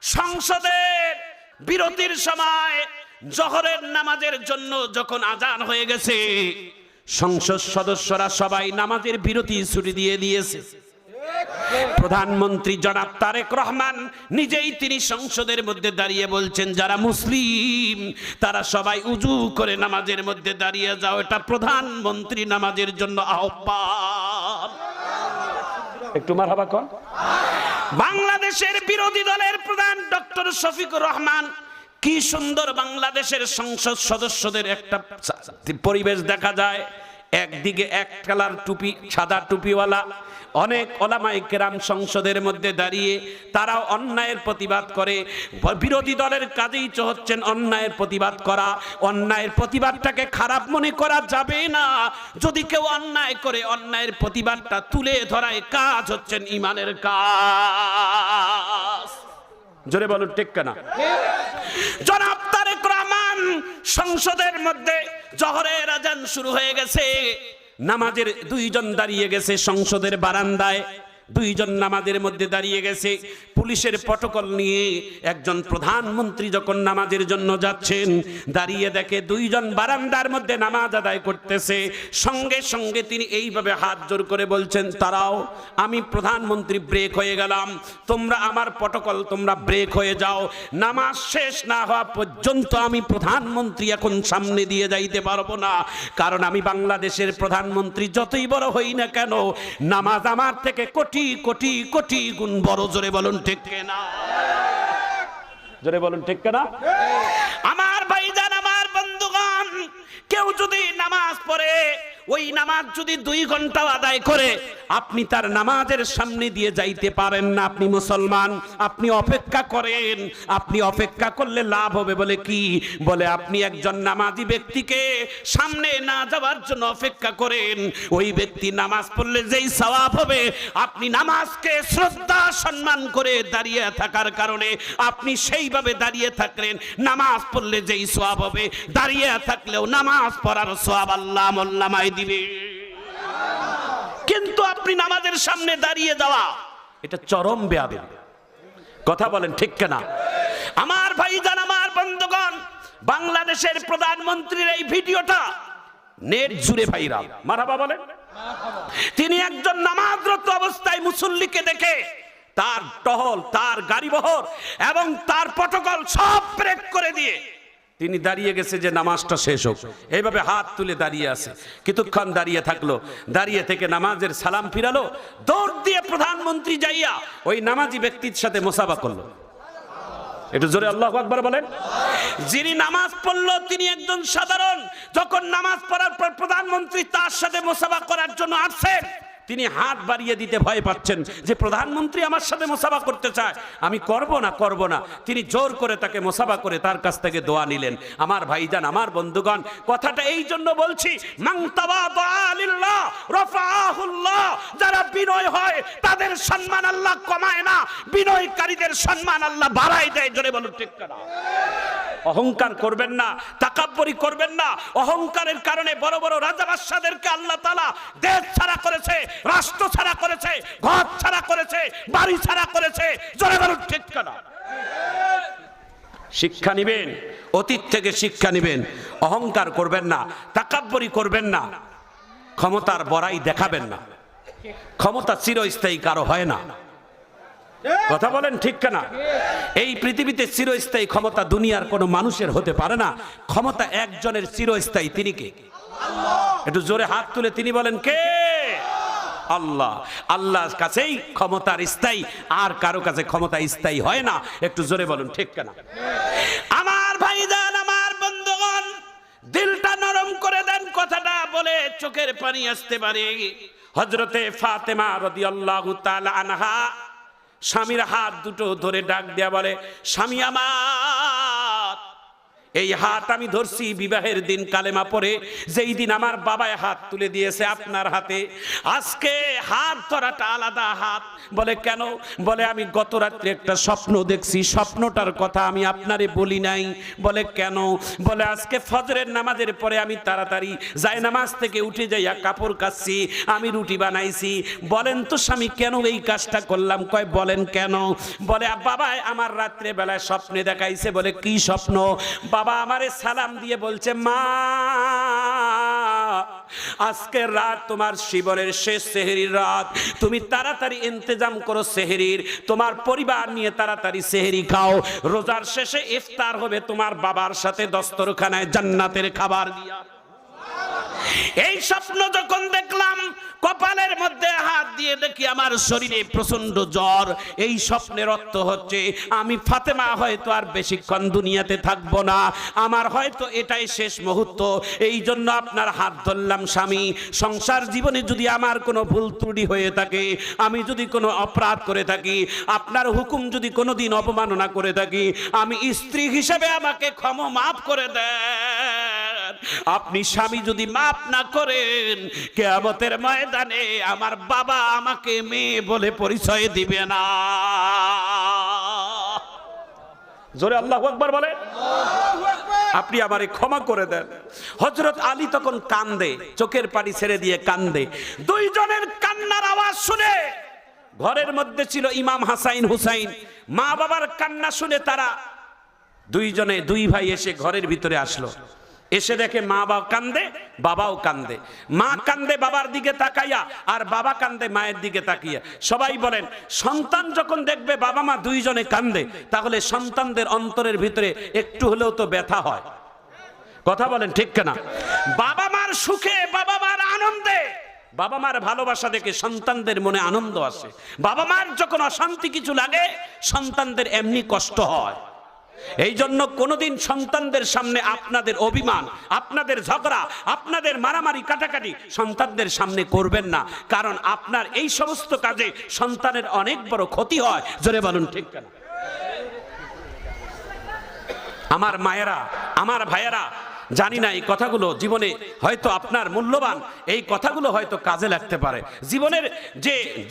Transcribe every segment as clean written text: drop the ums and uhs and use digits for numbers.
সংসদের বিরতির সময় জোহরের নামাজের জন্য যখন আজান হয়ে গেছে, সংসদ সদস্যরা সবাই নামাজের বিরতি ছুটি দিয়ে দিয়েছে। প্রধানমন্ত্রী জনাব তারেক রহমান নিজেই তিনি সংসদের মধ্যে দাঁড়িয়ে বলছেন, যারা মুসলিম তারা সবাই উজু করে নামাজের মধ্যে দাঁড়িয়ে যাও, এটা প্রধানমন্ত্রী নামাজের জন্য আহ্বান। একটু মারহাবা কোন। বাংলাদেশের বিরোধী দলের প্রধান ডক্টর শফিকুর রহমান কি সুন্দর বাংলাদেশের সংসদ সদস্যদের একটা পরিবেশ দেখা যায়। একদিকে এক কালার টুপি, সাদা টুপিওয়ালা অনেক ওলামায়ে কেরাম সংসদের মধ্যে দাঁড়িয়ে তারাও অন্যায়ের প্রতিবাদ করে। বিরোধী দলের কাজেই হচ্ছেন অন্যায়ের প্রতিবাদ করা। অন্যায়ের প্রতিবাদটাকে খারাপ মনে করা যাবে না। যদি কেউ অন্যায় করে অন্যায়ের প্রতিবাদটা তুলে ধরায় কাজ হচ্ছেন ইমানের কাজ। জোরে বলুন ঠিক কিনা? জনাব তারেক রহমান সংসদের মধ্যে জোহরের আজান শুরু হয়ে গেছে, নামাজের দুইজন দাঁড়িয়ে গেছে সংসদের বারান্দায়, দুইজন নামাজের মধ্যে দাঁড়িয়ে গেছে। পুলিশের প্রটোকল নিয়ে একজন প্রধানমন্ত্রী যখন নামাজের জন্য যাচ্ছেন, দাঁড়িয়ে দেখে দুইজন বারান্দার মধ্যে নামাজ আদায় করতেছে। সঙ্গে সঙ্গে তিনি এইভাবে হাত জোর করে বলছেন, তারাও আমি প্রধানমন্ত্রী ব্রেক হয়ে গেলাম, তোমরা আমার প্রটোকল তোমরা ব্রেক হয়ে যাও। নামাজ শেষ না হওয়া পর্যন্ত আমি প্রধানমন্ত্রী এখন সামনে দিয়ে যাইতে পারবো না, কারণ আমি বাংলাদেশের প্রধানমন্ত্রী যতই বড় হই না কেন, নামাজ আমার থেকে কোটি কোটি কোটি গুণ বড়। জোরে বলুন ঠিক কিনা? জোরে বলুন ঠিক কিনা? আমার ভাইজান, আমার বন্ধুগণ, কেউ যদি নামাজ পড়ে, ওই নামাজ যদি 2 ঘন্টা আদায় করে, আপনি তার নামাজের সামনে দিয়ে যাইতে পারেন না। আপনি মুসলমান, আপনি অপেক্ষা করেন। আপনি অপেক্ষা করলে লাভ হবে বলে কি? বলে আপনি একজন নামাজি ব্যক্তিকে সামনে না যাওয়ার জন্য অপেক্ষা করেন। ওই ব্যক্তি নামাজ পড়লে যেই সওয়াব হবে, আপনি নামাজকে শ্রদ্ধা সম্মান করে দাঁড়িয়ে থাকার কারণে আপনি সেইভাবে দাঁড়িয়ে থাকলেন। নামাজ পড়লে যেই সওয়াব হবে, দাঁড়িয়ে থাকলেও নামাজ পড়ার সওয়াব আল্লাহ মোল্লামায় দিবে। কিন্তু আপনি নামাজের সামনে দাঁড়িয়ে যাওয়া, এটা চরম বেয়াদবি। কথা বলেন ঠিক কিনা? আমার ভাইজান, আমার বন্ধুগণ, বাংলাদেশের প্রধানমন্ত্রীর এই ভিডিওটা নেট জুড়ে ভাইরাল। মারহাবা বলেন। তিনি একজন নামাজরত অবস্থায় মুসল্লিকে দেখে তার টহল, তার গাড়িবহর এবং তার প্রটোকল সব ব্রেক করে দিয়ে তিনি দাঁড়িয়ে গেছে যে নামাজটা শেষ হোক। এইভাবে হাত তুলে দাঁড়িয়ে আছে। কিছুক্ষণ দাঁড়িয়ে থাকলো, দাঁড়িয়ে থেকে নামাজের সালাম ফিরালো, দৌড় দিয়ে প্রধানমন্ত্রী যাইয়া ওই নামাজি ব্যক্তির সাথে মুসাফা করলো। একটু জোরে আল্লাহু আকবার বলেন। যিনি নামাজ পড়লো তিনি একজন সাধারণ। যখন নামাজ পড়ার পর প্রধানমন্ত্রী তার সাথে মুসাফা করার জন্য আসছেন, তিনি হাত বাড়িয়ে দিতে ভয় পাচ্ছেন যে প্রধানমন্ত্রী আমার সাথে মুসাফা করতে চায়, আমি করব না। তিনি জোর করে তাকে মুসাফা করে তার কাছ থেকে দোয়া নিলেন। আমার ভাইজান, আমার বন্ধুগণ, কথাটা এই জন্য বলছি, মান তাওয়াদা লিল্লাহ রাফাহুল্লাহ। যারা বিনয় হয় তাদের সম্মান আল্লাহ কমায় না, বিনয়কারীদের সম্মান আল্লাহ বাড়ায় দেয়। জোরে বলুন ঠিক কিনা? অহংকার করবেন না, তাকাব্বুরি করবেন না। অহংকারের কারণে বড় বড় রাজা বাদশাদেরকে আল্লাহ তাআলা দেশ ছাড়া করেছে, রাষ্ট্র ছাড়া করেছে, ঘর ছাড়া করেছে, বাড়ি ছাড়া করেছে। জোরে বলুন ঠিক কিনা? শিক্ষা নিবেন, অতীত থেকে শিক্ষা নিবেন। অহংকার করবেন না, তাকাব্বুরি করবেন না, ক্ষমতার বড়াই দেখাবেন না। ক্ষমতা চিরস্থায়ী কারো হয় না। কথা বলেন ঠিক কিনা? এই পৃথিবীতে চিরস্থায়ী ক্ষমতা দুনিয়ার কোনো মানুষের হতে পারে না। ক্ষমতা একজনের চিরস্থায়ী, তিনি কে? একটু জোরে হাত তুলে তিনি বলেন কে? আল্লাহ। আল্লাহর কাছেই ক্ষমতার স্থায়ী, আর কারো কাছে ক্ষমতা স্থায়ী হয় না। একটু জোরে বলুন ঠিক কিনা? আমার ভাইজান, আমার বন্ধুগণ, দিলটা নরম করে দেন। কথাটা বলে চোখের পানি আসতে পারে। হযরতে ফাতেমা রাদিয়াল্লাহু তাআলা আনহা স্বামীর হাত দুটো ধরে ডাক দেয়া বলে, স্বামী আমার, এই হাত আমি ধরছি বিবাহের দিন কালেমা পড়ে, যেই দিন আমার বাবায় হাত তুলে দিয়েছে আপনার হাতে। আজকে হাত ধরাটা আলাদা হাত। বলে কেন? বলে আমি গত রাত্রে একটা স্বপ্ন দেখছি, স্বপ্নটার কথা আমি আপনারে বলি নাই। বলে কেন? বলে আজকে ফজরের নামাজের পরে আমি তাড়াতাড়ি জায়নামাজ থেকে উঠে যাইয়া কাপড় কাচ্ছি, আমি রুটি বানাইছি। বলেন তো স্বামী কেন এই কাজটা করলাম? কয় বলেন কেন? বলে বাবা আমার রাত্রে বেলায় স্বপ্নে দেখাইছে। বলে কি স্বপ্ন? বাবা আমারে সালাম দিয়ে বলছে, মা আজকের রাত তোমার জীবনের শেষ সেহরির রাত, তুমি তাড়াতাড়ি ইন্তজাম করো সেহরির, তোমার পরিবার নিয়ে তাড়াতাড়ি সেহরি খাও, রোজার শেষে ইফতার হবে তোমার বাবার সাথে দস্তরখানায় জান্নাতের খাবার দিয়া। এই স্বপ্ন যখন দেখলাম, কপালের মধ্যে হাত দিয়ে দেখি আমার শরীরে প্রচন্ড জ্বর। এই স্বপ্নের অর্থ হচ্ছে আমি ফাতেমা হয়তো আর বেশিক্ষণ দুনিয়াতে থাকবো না, আমার হয়তো এটাই শেষ মুহূর্ত। এই জন্য আপনার হাত ধরলাম স্বামী। সংসার জীবনে যদি আমার কোনো ভুল ত্রুটি হয়ে থাকে, আমি যদি কোনো অপরাধ করে থাকি, আপনার হুকুম যদি কোনোদিন অবমাননা করে থাকি, আমি স্ত্রী হিসেবে আমাকে ক্ষমা মাফ করে দেন। আপনি স্বামী যদি মাফ না করেন, কিয়ামতের ময়দানে আমার বাবা আমাকে মেয়ে বলে পরিচয় দিবে না। জোরে আল্লাহু আকবার বলে। আপনি আমারে ক্ষমা করে দেন। হযরত আলী তখন কান্দে, চোখের পানি ছেড়ে দিয়ে কান্দে। দুইজনের কান্নার আওয়াজ শুনে, ঘরের মধ্যে ছিল ইমাম হাসাইন হুসাইন, মা বাবার কান্না শুনে তারা দুই ভাই এসে ঘরের ভিতরে আসলো। এসে দেখে মা বাবা কান্দে, বাবাও কান্দে। মা কান্দে বাবার দিকে তাকাইয়া, আর বাবা কান্দে মায়ের দিকে তাকিয়া। সবাই বলেন, সন্তান যখন দেখবে বাবা মা দুইজনে কান্দে, তাহলে সন্তানদের অন্তরের ভিতরে একটু হলেও তো ব্যথা হয়। কথা বলেন ঠিক কিনা? বাবা মার সুখে, বাবা মার আনন্দে, বাবা মার ভালোবাসা দেখে সন্তানদের মনে আনন্দ আসে। বাবা মার যখন অশান্তি কিছু লাগে, সন্তানদের এমনি কষ্ট হয়। এই জন্য কোনোদিন সন্তানদের সামনে আপনাদের অভিমান, আপনাদের ঝগড়া, আপনাদের মারামারি কাটাকাটি সন্তানদের সামনে করবেন না, কারণ আপনার এই সমস্ত কাজে সন্তানের অনেক বড় ক্ষতি হয়। জোরে বলুন ঠিক কিনা? আমার মায়েরা, আমার ভাইয়েরা, জানি না এই কথাগুলো জীবনে হয়তো আপনার মূল্যবান, এই কথাগুলো হয়তো কাজে লাগতে পারে।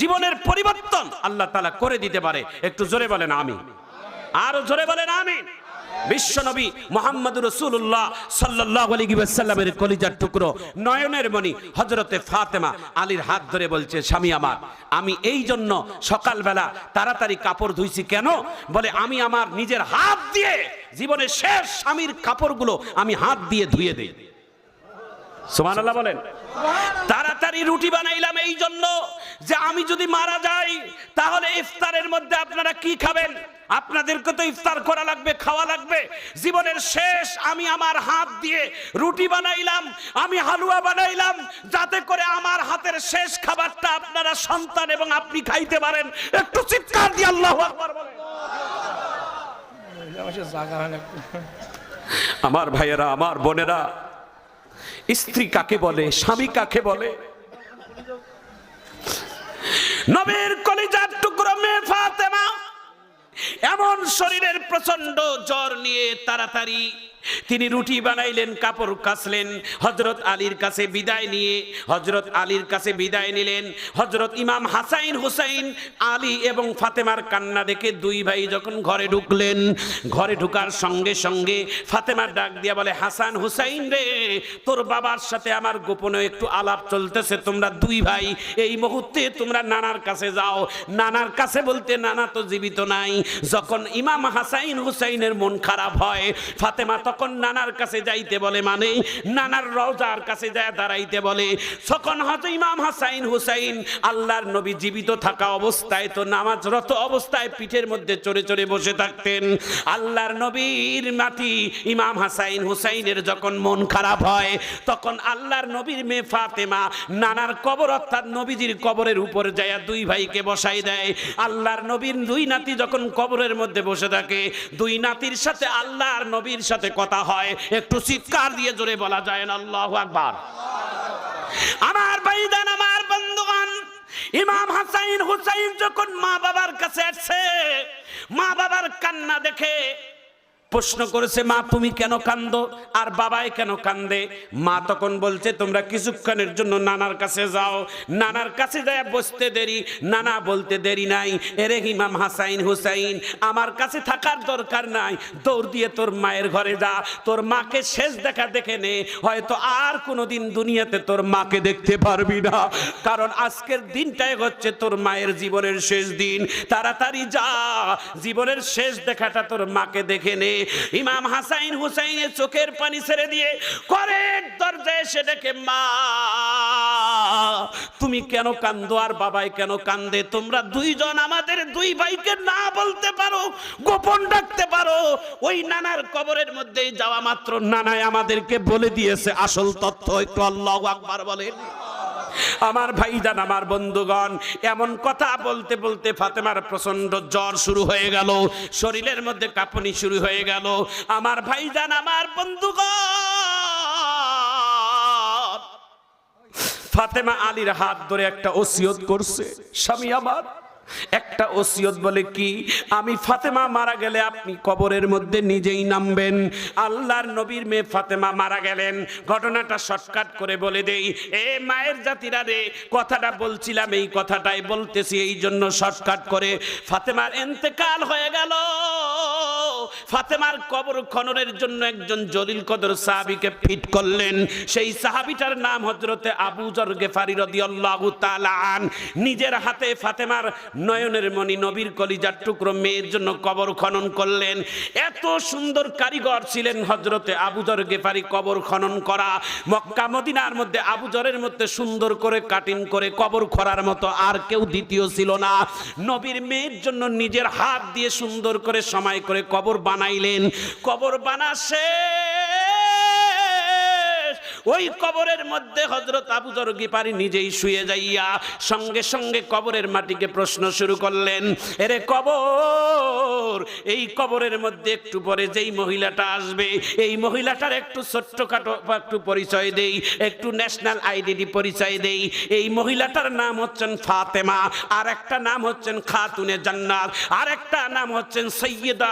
জীবনের পরিবর্তন আল্লাহ তাআলা করে দিতে পারে। একটু জোরে বলেন আমিন। আরো জোরে বলেন আমিন। বিশ্বনবী মুহাম্মদুর রাসূলুল্লাহ সাল্লাল্লাহু আলাইহি ওয়াসাল্লামের কলিজার টুকরো, নয়নের মণি হযরতে ফাতেমা আলীর হাত ধরে বলছে, স্বামী আমার, আমি এই জন্য সকালবেলা তাড়াতাড়ি কাপড় ধুইছি। কেন? বলে আমি আমার নিজের হাত দিয়ে জীবনের শেষ স্বামীর কাপড়গুলো আমি হাত দিয়ে ধুয়ে দেই। সুবহানাল্লাহ বলেন। তাড়াতাড়ি রুটি বানাইলাম এই জন্য যে আমি যদি মারা যাই, তাহলে ইফতারের মধ্যে আপনারা কি খাবেন? আপনাদেরকে তো ইফতার করা লাগবে, খাওয়া লাগবে। জীবনের শেষ আমি আমার হাত দিয়ে রুটি বানাইলাম, আমি হালুয়া বানাইলাম, যাতে করে আমার হাতের শেষ খাবারটা আপনারা সন্তান এবং আপনি খাইতে পারেন। একটু চিৎকার দিয়ে আল্লাহু আকবার বলেন। আমার ভাইয়েরা, আমার বোনেরা, স্ত্রী কাকে বলে, স্বামী কাকে বলে? নবীর কলিজার টুকরো মেয়ে ফাতেমা এমন শরীরের প্রচন্ড জ্বর নিয়ে তাড়াতাড়ি তিনি রুটি বানাইলেন, কাপড় কাচলেন, হযরত আলীর কাছে বিদায় নিলেন। হযরত ইমাম হাসাইন হুসাইন, আলী এবং ফাতেমার কান্না দেখে দুই ভাই যখন ঘরে ঢুকলেন, ঘরে ঢুকার সঙ্গে সঙ্গে ফাতেমার ডাক দিয়া বলে, হাসান হুসাইন রে, তোর বাবার সাথে আমার গোপনে একটু আলাপ চলতেছে, তোমরা দুই ভাই এই মুহূর্তে তোমরা নানার কাছে যাও। নানার কাছে বলতে নানা তো জীবিত নাই। যখন ইমাম হাসাইন হুসাইনের মন খারাপ হয়, ফাতেমা তখন নানার কাছে যাইতে বলে, মানে নানার রওজার কাছে যায় দাঁড়াইতে বলে। তখন হয়তো ইমাম হাসাইন হুসাইন আল্লাহর নবী জীবিত থাকা অবস্থায় তো নামাজরত অবস্থায় পিঠের মধ্যে চড়ে চড়ে বসে থাকতেন। আল্লাহর নবীর নাতি ইমাম হাসাইন হুসাইনের যখন মন খারাপ হয়, তখন আল্লাহর নবীর মেয়ে ফাতেমা নানার কবর অর্থাৎ নবীজির কবরের উপর যায় দুই ভাইকে বসাই দেয়। আল্লাহর নবীর দুই নাতি যখন কবরের মধ্যে বসে থাকে, দুই নাতির সাথে আল্লাহর নবীর সাথে কথা হয়। একটু চিৎকার দিয়ে জোরে বলা যায় না আল্লাহু আকবার? আমার ভাইদান, আমার বন্ধুগণ, ইমাম হাসাইন হুসাইন যখন মা বাবার কাছে আসছে, মা বাবার কান্না দেখে প্রশ্ন করেছে, মা তুমি কেন কান্দো আর বাবাই কেন কান্দে? মা তখন বলছে, তোমরা কিছুক্ষণের জন্য নানার কাছে যাও। নানার কাছে যায় বসতে দেরি, নানা বলতে দেরি নাই, এরে ইমাম হাসাইন হুসাইন আমার কাছে থাকার দরকার নাই, দৌড় দিয়ে তোর মায়ের ঘরে যা, তোর মাকে শেষ দেখা দেখে নে, হয়তো আর কোনোদিন দুনিয়াতে তোর মাকে দেখতে পারবি না, কারণ আজকের দিনটাই হচ্ছে তোর মায়ের জীবনের শেষ দিন, তাড়াতাড়ি যা, জীবনের শেষ দেখাটা তোর মাকে দেখে নে। ইমাম হাসাইন হুসাইনের চোখের পানি ছেড়ে দিয়ে ঘরের দরজায় এসে ডেকে, মা তুমি কেন কান্দো আর বাবাই কেন কান্দে? তোমরা দুইজন আমাদের দুই ভাইকে না বলতে পারো, গোপন রাখতে পারো, ওই নানার কবরের মধ্যেই যাওয়া মাত্র নানাই আমাদেরকে বলে দিয়েছে আসল তথ্য। একটু আল্লাহু আকবার বলেন। আমার ভাইজান, আমার বন্ধুগণ, এমন কথা বলতে বলতে ফাতেমার প্রচন্ড জ্বর শুরু হয়ে গেল, শরীরের মধ্যে কাঁপুনি শুরু হয়ে গেল। আমার ভাইজান, আমার বন্ধুগণ, ফাতেমা আলীর হাত ধরে একটা ওসিয়ত করছে, স্বামী আমার একটা ওসিয়ত বলে কি, আমি ফাতেমা মারা গেলে আপনি কবরের মধ্যে নিজেই নামবেন। আল্লাহর নবীর মেয়ে ফাতেমা মারা গেলেন, ঘটনাটা শর্টকাট করে বলে দেই। এ মায়ের জাতিরা রে, কথাটা বলছিলাম এই কথাটাই বলতেছি, এই জন্য শর্টকাট করে। ফাতেমার ইন্তেকাল হয়ে গেল। ফাতেমার কবর খননের জন্য একজন জলিল কদর সাহাবীকে ফিট করলেন। সেই সাহাবীটার নাম হযরতে আবু যর গেফারি রাদিয়াল্লাহু তাআলা আন। নিজের হাতে ফাতেমার নয়নের মণি, নবীর কলিজার টুকরো মেয়ের জন্য কবর খনন করলেন। এত সুন্দর কারিগর ছিলেন হযরতে আবু যর গেফারি কবর খনন করা। মক্কা মদিনার মধ্যে আবু যরের মধ্যে সুন্দর করে কাটিং করে কবর খোঁড়ার মতো আর কেউ দ্বিতীয় ছিল না। নবীর মেয়ের জন্য নিজের হাত দিয়ে সুন্দর করে সময় করে কবর বানাইলেন। কবর বানাছে, ওই কবরের মধ্যে হযরত আবু যর গিফারি নিজেই শুয়ে যাইয়া সঙ্গে সঙ্গে কবরের মাটিকে প্রশ্ন শুরু করলেন, এরে কবর, এই কবরের মধ্যে একটু পরে যেই মহিলাটা আসবে, এই মহিলাটার একটু ছোট্টখাটো একটু পরিচয় দেই, একটু ন্যাশনাল আইডেন্টি পরিচয় দেই। এই মহিলাটার নাম হচ্ছেন ফাতেমা, আর একটা নাম হচ্ছেন খাতুনে জান্নাত, আর একটা নাম হচ্ছেন সাইয়্যিদা